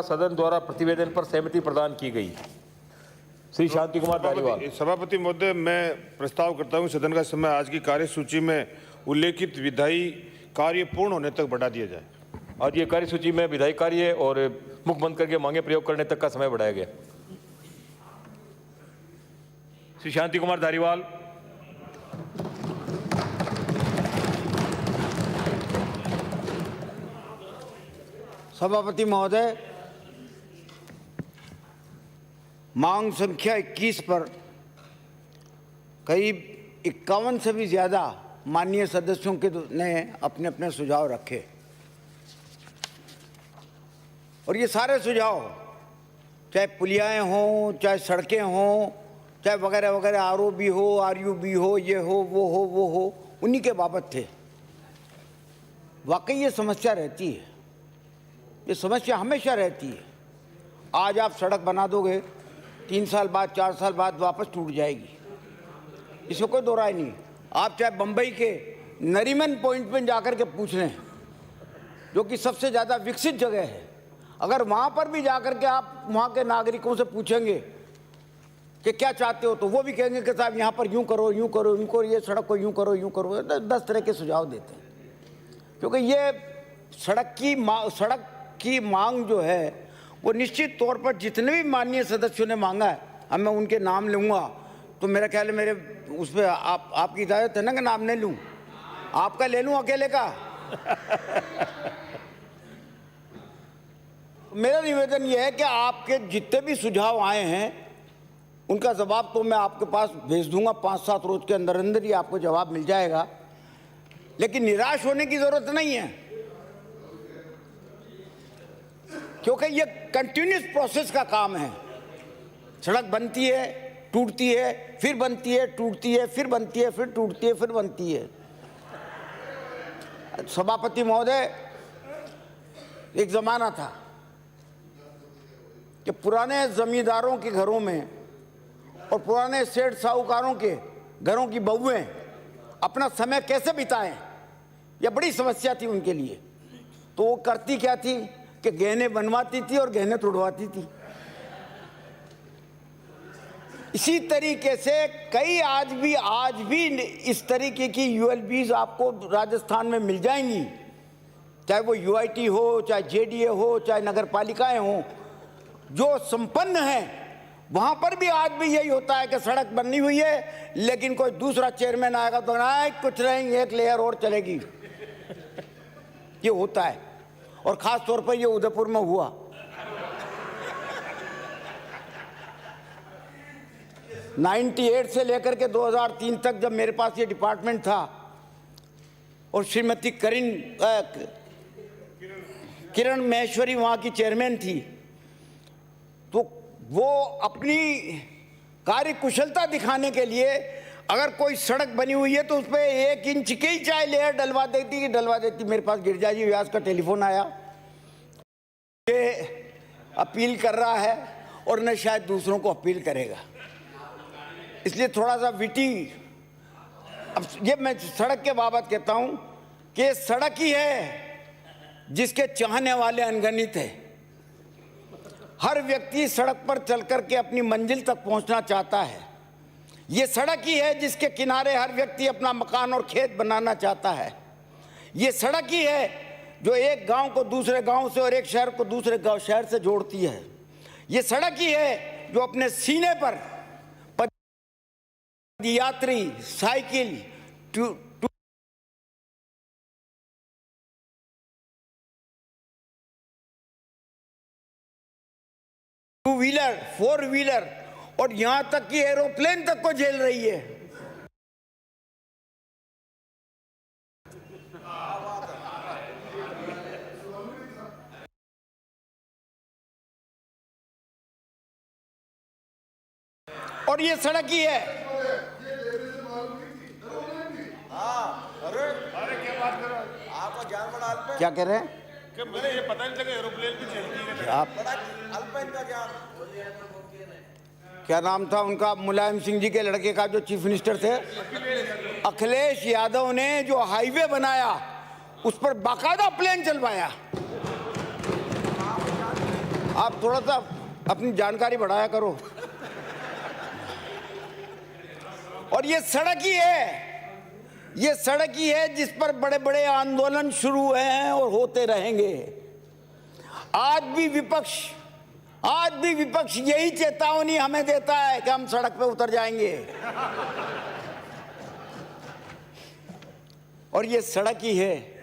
सदन द्वारा प्रतिवेदन पर सहमति प्रदान की गई। श्री शांति कुमार धारीवाल। सभापति महोदय, मैं प्रस्ताव करता हूं सदन का समय आज की कार्यसूची में उल्लेखित विधायी कार्य पूर्ण होने तक बढ़ा दिया जाए। आज ये कार्यसूची में विधायी कार्य और मुख बंद करके मांगे प्रयोग करने तक का समय बढ़ाया गया। श्री शांति कुमार धारीवाल। सभापति महोदय, मांग संख्या 21 पर करीब 51 से भी ज़्यादा माननीय सदस्यों के ने अपने अपने सुझाव रखे और ये सारे सुझाव चाहे पुलियाएँ हों, चाहे सड़कें हों, चाहे वगैरह वगैरह, आरओबी हो, आरयूबी हो, ये हो, वो हो, उन्हीं के बाबत थे। वाकई ये समस्या रहती है, ये समस्या हमेशा रहती है। आज आप सड़क बना दोगे, 3 साल बाद, 4 साल बाद वापस टूट जाएगी, इसमें कोई दो राय नहीं। आप चाहे बम्बई के नरीमन पॉइंट में जाकर के पूछ लें, जो कि सबसे ज़्यादा विकसित जगह है, अगर वहाँ पर भी जाकर के आप वहाँ के नागरिकों से पूछेंगे कि क्या चाहते हो, तो वो भी कहेंगे कि साहब यहाँ पर यूँ करो, यूँ करो, यूँ करो, ये सड़क को यूँ करो, यूँ करो। 10 तरह के सुझाव देते हैं, क्योंकि ये सड़क की मांग जो है वो निश्चित तौर पर जितने भी माननीय सदस्यों ने मांगा है, अब मैं उनके नाम लूँगा तो मेरा ख्याल है मेरे उस पर आपकी इजाज़त है ना कि नाम नहीं लूँ, आपका ले लूँ अकेले का। मेरा निवेदन ये है कि आपके जितने भी सुझाव आए हैं उनका जवाब तो मैं आपके पास भेज दूंगा, 5-7 रोज के अंदर अंदर ही आपको जवाब मिल जाएगा। लेकिन निराश होने की ज़रूरत नहीं है, क्योंकि ये कंटिन्यूस प्रोसेस का काम है। सड़क बनती है, टूटती है, फिर बनती है, टूटती है, फिर बनती है, फिर टूटती है, फिर बनती है। सभापति महोदय, एक ज़माना था कि पुराने ज़मींदारों के घरों में और पुराने सेठ साहूकारों के घरों की बहुएं अपना समय कैसे बिताएं, यह बड़ी समस्या थी उनके लिए। तो वो करती क्या थी कि गहने बनवाती थी और गहने तोड़वाती थी। इसी तरीके से कई आज भी इस तरीके की यूएलबीज आपको राजस्थान में मिल जाएंगी, चाहे वो यूआईटी हो, चाहे जेडीए हो, चाहे नगर पालिकाएं हो, जो संपन्न हैं। वहां पर भी आज भी यही होता है कि सड़क बननी हुई है, लेकिन कोई दूसरा चेयरमैन आएगा तो ना कुछ नहीं, एक लेयर और चलेगी। ये होता है, और खास तौर पर ये उदयपुर में हुआ। '98 से लेकर के 2003 तक जब मेरे पास ये डिपार्टमेंट था और श्रीमती किरण महेश्वरी वहाँ की चेयरमैन थी, तो वो अपनी कार्य कुशलता दिखाने के लिए अगर कोई सड़क बनी हुई है तो उस पर 1 इंच की ही चाहे लेयर डलवा देती। मेरे पास गिरिजा जी व्यास का टेलीफोन आया, ये अपील कर रहा है और न शायद दूसरों को अपील करेगा, इसलिए थोड़ा सा विटी। अब ये मैं सड़क के बाबत कहता हूँ कि सड़क ही है जिसके चाहने वाले अनगणित है। हर व्यक्ति सड़क पर चल करके अपनी मंजिल तक पहुंचना चाहता है। ये सड़क ही है जिसके किनारे हर व्यक्ति अपना मकान और खेत बनाना चाहता है। ये सड़क ही है जो एक गांव को दूसरे गांव से और एक शहर को दूसरे शहर से जोड़ती है। ये सड़क ही है जो अपने सीने पर यात्री, साइकिल, टू व्हीलर, 4 व्हीलर और यहां तक कि एरोप्लेन तक को झेल रही है। और ये सड़क ही है। क्या कह रहे हैं? मुझे ये पता नहीं लगा एरोप्लेन भी चलती है। आप क्या नाम था उनका, मुलायम सिंह जी के लड़के का, जो चीफ मिनिस्टर थे, अखिलेश यादव ने जो हाईवे बनाया उस पर बाकायदा प्लेन चलवाया। आप थोड़ा सा अपनी जानकारी बढ़ाया करो। और ये सड़क ही है जिस पर बड़े बड़े आंदोलन शुरू हुए हैं और होते रहेंगे। आज भी विपक्ष यही चेतावनी हमें देता है कि हम सड़क पे उतर जाएंगे। और ये सड़क ही है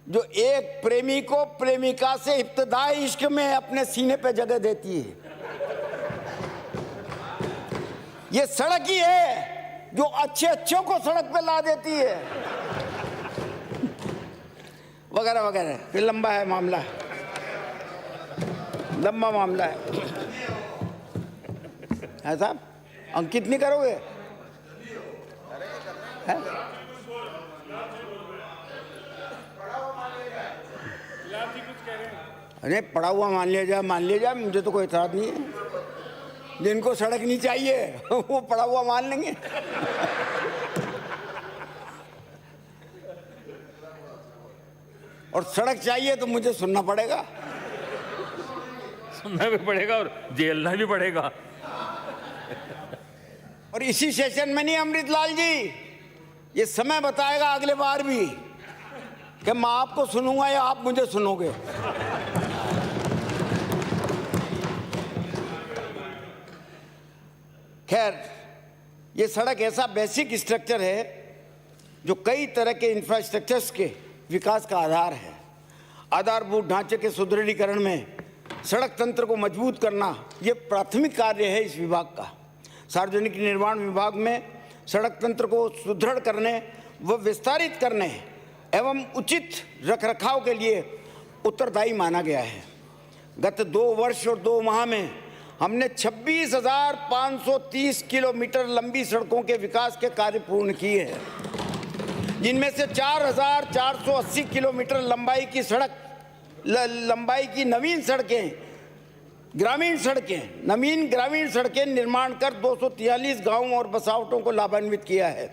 जो एक प्रेमी को प्रेमिका से इब्तिदाई इश्क में अपने सीने पे जगह देती है। ये सड़क ही है जो अच्छों को सड़क पे ला देती है, वगैरह वगैरह। फिर लंबा मामला है साहब। अंकित नहीं करोगे? है? अरे पड़ा हुआ मान लिया जाए, मुझे तो कोई एतराज नहीं है। जिनको सड़क नहीं चाहिए वो पड़ा हुआ मान लेंगे। और सड़क चाहिए तो मुझे सुनना भी पड़ेगा और झेलना भी पड़ेगा। और इसी सेशन में नहीं अमृतलाल जी, ये समय बताएगा अगले बार भी कि मैं आपको सुनूंगा या आप मुझे सुनोगे। खैर, ये सड़क ऐसा बेसिक स्ट्रक्चर है जो कई तरह के इंफ्रास्ट्रक्चर्स के विकास का आधार है। आधारभूत ढांचे के सुदृढ़ीकरण में सड़क तंत्र को मजबूत करना ये प्राथमिक कार्य है इस विभाग का। सार्वजनिक निर्माण विभाग में सड़क तंत्र को सुदृढ़ करने व विस्तारित करने एवं उचित रखरखाव के लिए उत्तरदायी माना गया है। गत 2 वर्ष और 2 माह में हमने 26,530 किलोमीटर लंबी सड़कों के विकास के कार्य पूर्ण किए हैं, जिनमें से 4,480 किलोमीटर लंबाई की नवीन ग्रामीण सड़कें निर्माण कर 243 गांवों और बसावटों को लाभान्वित किया है।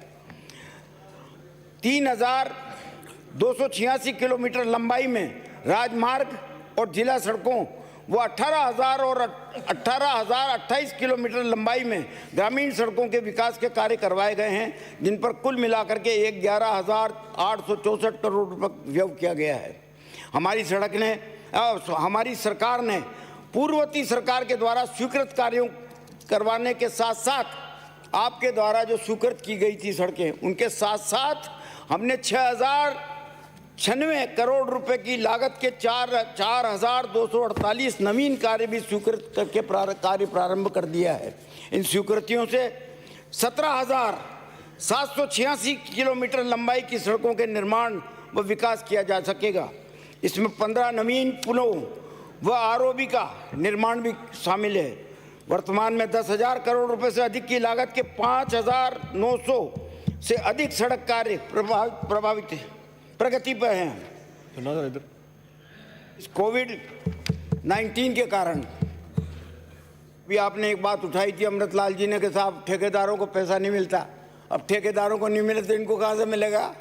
3,286 किलोमीटर लंबाई में राजमार्ग और जिला सड़कों वो 18,028 किलोमीटर लंबाई में ग्रामीण सड़कों के विकास के कार्य करवाए गए हैं, जिन पर कुल मिलाकर के 11,864 करोड़ रुपये व्यय किया गया है। हमारी सरकार ने पूर्ववर्ती सरकार के द्वारा स्वीकृत कार्यों करवाने के साथ साथ आपके द्वारा जो स्वीकृत की गई थी सड़कें, उनके साथ साथ हमने 6,096 करोड़ रुपए की लागत के 4,248 नवीन कार्य भी स्वीकृत करके कार्य प्रारंभ कर दिया है। इन स्वीकृतियों से 17,786 किलोमीटर लंबाई की सड़कों के निर्माण व विकास किया जा सकेगा। इसमें 15 नवीन पुलों व आरओबी का निर्माण भी शामिल है। वर्तमान में 10,000 करोड़ रुपए से अधिक की लागत के 5,900 से अधिक सड़क कार्य प्रगति पर हैं। कोविड-19 के कारण भी आपने एक बात उठाई थी अमृतलाल जी ने कि साहब ठेकेदारों को पैसा नहीं मिलता। अब ठेकेदारों को नहीं मिले तो इनको कहाँ से मिलेगा?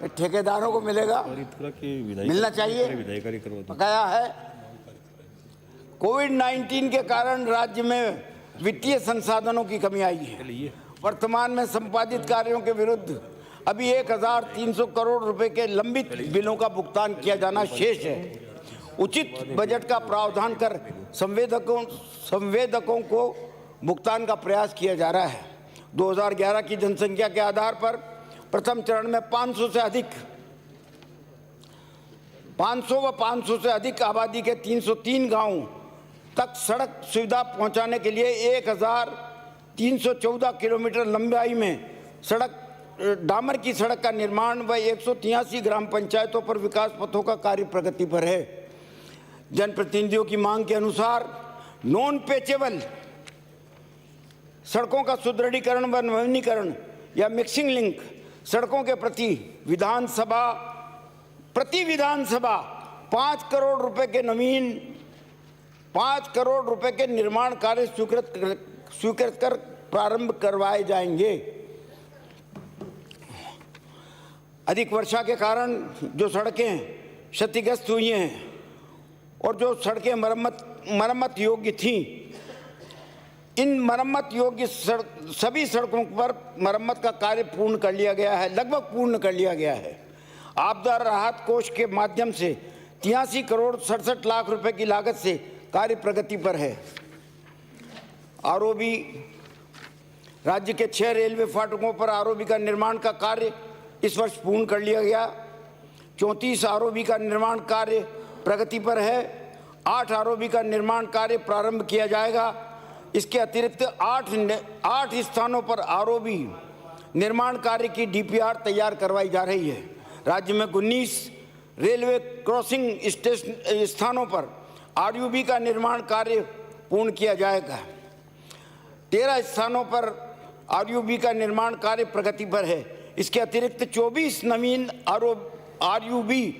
ठेकेदारों को मिलेगा, मिलना चाहिए, बकाया है। कोविड-19 के कारण राज्य में वित्तीय संसाधनों की कमी आई है। वर्तमान में संपादित कार्यों के विरुद्ध अभी 1,300 करोड़ रुपए के लंबित बिलों का भुगतान किया जाना शेष है। उचित बजट का प्रावधान कर संवेदकों को भुगतान का प्रयास किया जा रहा है। 2011 की जनसंख्या के आधार पर प्रथम चरण में 500 से अधिक आबादी के 303 गांवों तक सड़क सुविधा पहुंचाने के लिए 1,314 किलोमीटर लंबाई में डामर की सड़क का निर्माण व 183 ग्राम पंचायतों पर विकास पथों का कार्य प्रगति पर है। जनप्रतिनिधियों की मांग के अनुसार नॉन पेचेबल सड़कों का सुदृढ़ीकरण व नवीनीकरण या मिक्सिंग लिंक सड़कों के प्रति विधानसभा 5 करोड़ रुपए के निर्माण कार्य स्वीकृत कर प्रारंभ करवाए जाएंगे। अधिक वर्षा के कारण जो सड़कें क्षतिग्रस्त हुई हैं और जो सड़कें मरम्मत योग्य थीं, इन मरम्मत योग्य सभी सड़कों पर मरम्मत का कार्य पूर्ण कर लिया गया है, लगभग पूर्ण कर लिया गया है। आपदा राहत कोष के माध्यम से 83 करोड़ 67 लाख रुपए की लागत से कार्य प्रगति पर है। आरओबी, राज्य के 6 रेलवे फाटकों पर आरओबी का निर्माण का कार्य इस वर्ष पूर्ण कर लिया गया। 34 आरओबी का निर्माण कार्य प्रगति पर है। 8 आरओबी का निर्माण कार्य प्रारंभ किया जाएगा। इसके अतिरिक्त 8 स्थानों पर आरओबी निर्माण कार्य की डीपीआर तैयार करवाई जा रही है। राज्य में 19 रेलवे क्रॉसिंग स्टेशन स्थानों पर आरयूबी का निर्माण कार्य पूर्ण किया जाएगा। 13 स्थानों पर आरयूबी का निर्माण कार्य प्रगति पर है। इसके अतिरिक्त 24 नवीन आरयूबी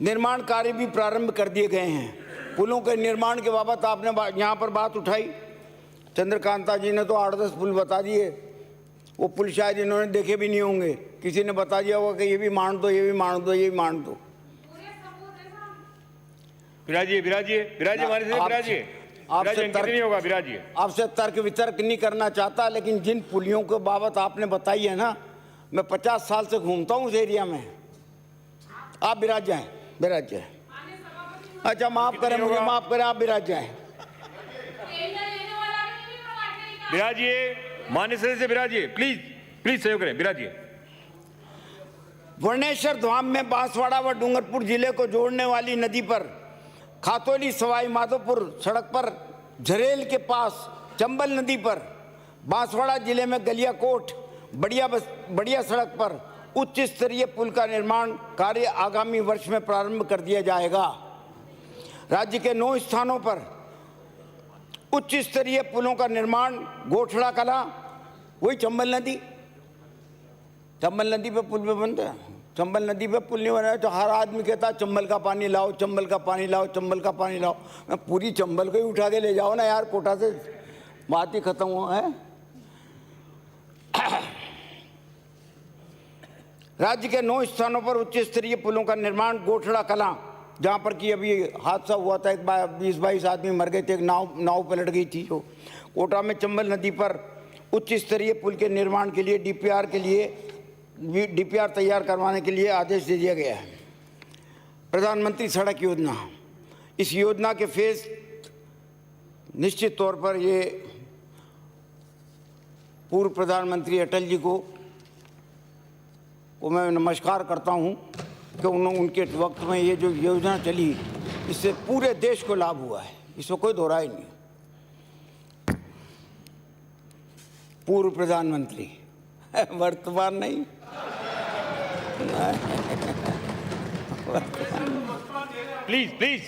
निर्माण कार्य भी प्रारंभ कर दिए गए हैं। पुलों के निर्माण के बाबत आपने यहाँ पर बात उठाई, चंद्रकांता जी ने तो 8-10 पुल बता दिए। वो पुल शायद इन्होंने देखे भी नहीं होंगे, किसी ने बता दिया होगा कि ये भी मान दो, ये भी मान दो, ये भी मान दो। आपसे तर्क वितर्क नहीं करना चाहता, लेकिन जिन पुलियों के बाबत आपने बताई है ना, मैं 50 साल से घूमता हूँ उस एरिया में। आप विराज जाएं, विराज जाएं। अच्छा माफ करें, मुझे माफ करें, आप विराज जाएं। विराजिए, मान्य सदस्य विराजिए, प्लीज प्लीज सहयोग करें, विराजिए। वर्णेश्वर धाम में बांसवाड़ा व डूंगरपुर जिले को जोड़ने वाली नदी पर खातौली सवाई माधोपुर सड़क पर झरेल के पास चंबल नदी पर बांसवाड़ा जिले में गलियाकोट बढ़िया सड़क पर उच्च स्तरीय पुल का निर्माण कार्य आगामी वर्ष में प्रारंभ कर दिया जाएगा। राज्य के 9 स्थानों पर उच्च स्तरीय पुलों का निर्माण, गोठड़ा कला, वही चंबल नदी पे पुल पे बनता है। चंबल नदी पे पुल नहीं बना तो हर आदमी कहता है चंबल का पानी लाओ, चंबल का पानी लाओ, चंबल का पानी लाओ। मैं पूरी चंबल को ही उठा के ले जाओ ना यार, कोटा से बात ही खत्म हुआ है। राज्य के 9 स्थानों पर उच्च स्तरीय पुलों का निर्माण, गोठड़ा कला, जहाँ पर कि अभी हादसा हुआ था, एक 20-22 आदमी मर गए थे, एक नाव पलट गई थी। जो कोटा में चंबल नदी पर उच्च स्तरीय पुल के निर्माण के लिए डीपीआर तैयार करवाने के लिए आदेश दे दिया गया है। प्रधानमंत्री सड़क योजना, इस योजना के फेज निश्चित तौर पर ये पूर्व प्रधानमंत्री अटल जी को मैं नमस्कार करता हूँ कि उनके वक्त में ये जो योजना चली, इससे पूरे देश को लाभ हुआ है, इसमें कोई दो राय नहीं। पूर्व प्रधानमंत्री, वर्तमान नहीं। Please please.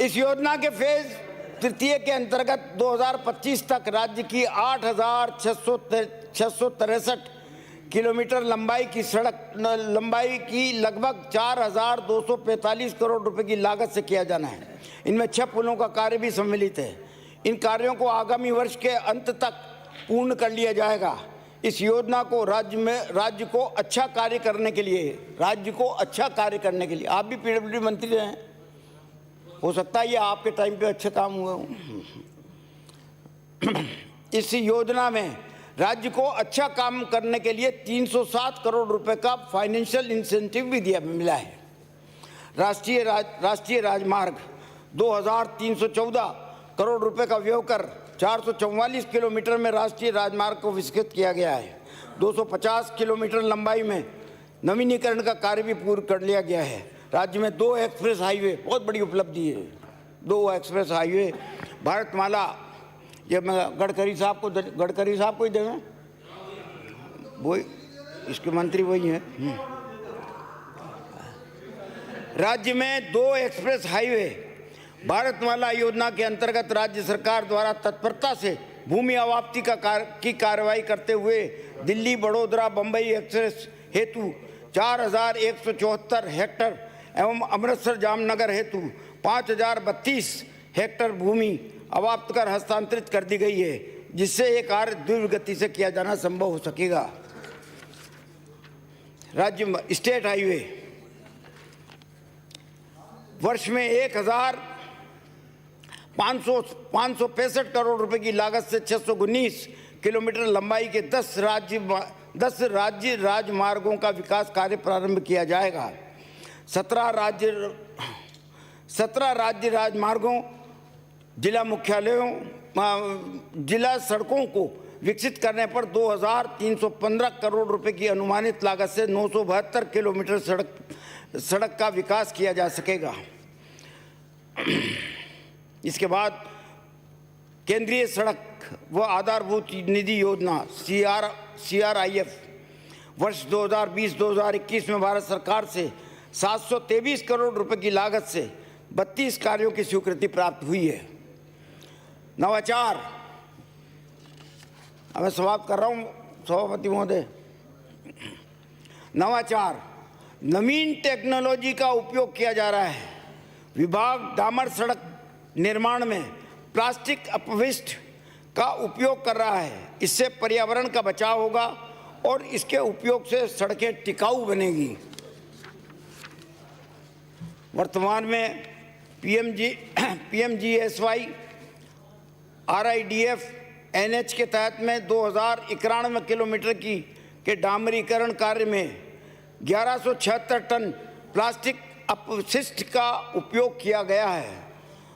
इस योजना के फेज तृतीय के अंतर्गत 2025 तक राज्य की 8,663 किलोमीटर लंबाई की लगभग 4,245 करोड़ रुपए की लागत से किया जाना है। इनमें 6 पुलों का कार्य भी सम्मिलित है। इन कार्यों को आगामी वर्ष के अंत तक पूर्ण कर लिया जाएगा। इस योजना को राज्य को अच्छा कार्य करने के लिए, आप भी पीडब्ल्यूडी मंत्री हैं, हो सकता है ये आपके टाइम पे अच्छे काम हुए हों। इस योजना में राज्य को अच्छा काम करने के लिए 307 करोड़ रुपए का फाइनेंशियल इंसेंटिव भी मिला है। राष्ट्रीय राजमार्ग 2,314 करोड़ रुपए का व्यय कर 444 किलोमीटर में राष्ट्रीय राजमार्ग को विकसित किया गया है। 250 किलोमीटर लंबाई में नवीनीकरण का कार्य भी पूर्ण कर लिया गया है। राज्य में 2 एक्सप्रेस हाईवे, बहुत बड़ी उपलब्धि है, 2 एक्सप्रेस हाईवे, भारतमाला, ये मैं गडकरी साहब को ही देवें, वही इसके मंत्री वही हैं। राज्य में 2 एक्सप्रेस हाईवे, भारतमाला योजना के अंतर्गत राज्य सरकार द्वारा तत्परता से भूमि अवाप्ति की कार्रवाई करते हुए दिल्ली बड़ौदा बम्बई एक्सप्रेस हेतु 4,174 हेक्टर एवं अमृतसर जामनगर हेतु 5,032 हेक्टर भूमि अवाप्त कर हस्तांतरित कर दी गई है, जिससे ये कार्य द्रुत गति से किया जाना संभव हो सकेगा। राज्य स्टेट हाईवे वर्ष में 1,565 करोड़ रुपए की लागत से 619 किलोमीटर लंबाई के 10 राज्य राजमार्गों का विकास कार्य प्रारंभ किया जाएगा। 17 राज्य राजमार्गों, जिला मुख्यालयों, जिला सड़कों को विकसित करने पर 2,315 करोड़ रुपए की अनुमानित लागत से 972 किलोमीटर सड़क का विकास किया जा सकेगा। इसके बाद केंद्रीय सड़क व आधारभूत निधि योजना CRIF वर्ष 2020-2021 में भारत सरकार से 723 करोड़ रुपए की लागत से 32 कार्यों की स्वीकृति प्राप्त हुई है। नवाचार, अब मैं समाप्त कर रहा हूँ सभापति महोदय। नवाचार, नवीन टेक्नोलॉजी का उपयोग किया जा रहा है। विभाग डामर सड़क निर्माण में प्लास्टिक अपशिष्ट का उपयोग कर रहा है। इससे पर्यावरण का बचाव होगा और इसके उपयोग से सड़कें टिकाऊ बनेगी। वर्तमान में PMGSY RIDF NH के तहत में 2091 किलोमीटर के डामरीकरण कार्य में 1176 टन प्लास्टिक अपशिष्ट का उपयोग किया गया है।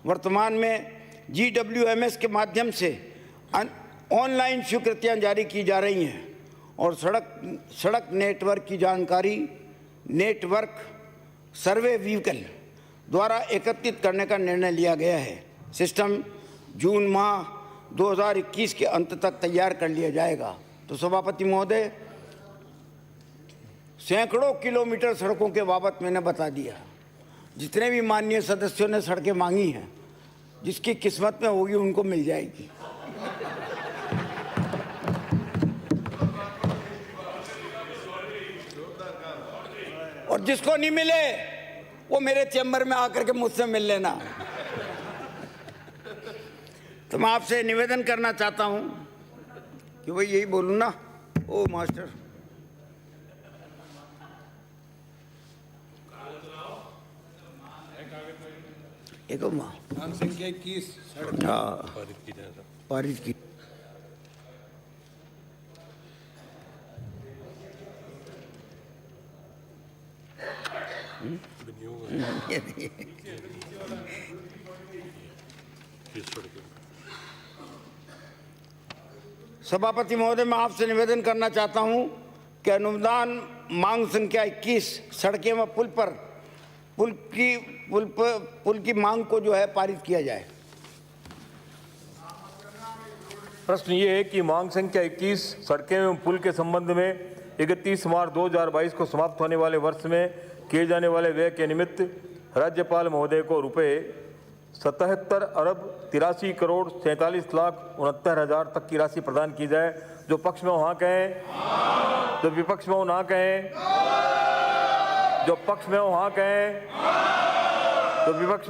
वर्तमान में GWMS के माध्यम से ऑनलाइन स्वीकृतियां जारी की जा रही हैं और सड़क नेटवर्क की जानकारी नेटवर्क सर्वे व्हीकल द्वारा एकत्रित करने का निर्णय लिया गया है। सिस्टम जून माह 2021 के अंत तक तैयार कर लिया जाएगा। तो सभापति महोदय, सैकड़ों किलोमीटर सड़कों के बाबत मैंने बता दिया। जितने भी माननीय सदस्यों ने सड़कें मांगी हैं, जिसकी किस्मत में होगी उनको मिल जाएगी। और जिसको नहीं मिले वो मेरे चैम्बर में आकर के मुझसे मिल लेना। तो मैं आपसे निवेदन करना चाहता हूं कि भाई यही बोलूं ना। ओ मास्टर, एक मांग संख्या 21 पारित की। सभापति महोदय, मैं आपसे निवेदन करना चाहता हूं कि अनुदान मांग संख्या 21 सड़कें व पुल की मांग को जो है पारित किया जाए। प्रश्न ये है कि मांग संख्या 21 सड़कें एवं पुल के संबंध में 31 मार्च 2022 को समाप्त होने वाले वर्ष में किए जाने वाले व्यय के निमित्त राज्यपाल महोदय को रुपये 77 अरब 83 करोड़ 47 लाख 69 हज़ार तक की राशि प्रदान की जाए। जो पक्ष में हो हाँ कहें, जो विपक्ष में हो ना कहें, जो पक्ष में हो हाँ कहें, जो विपक्ष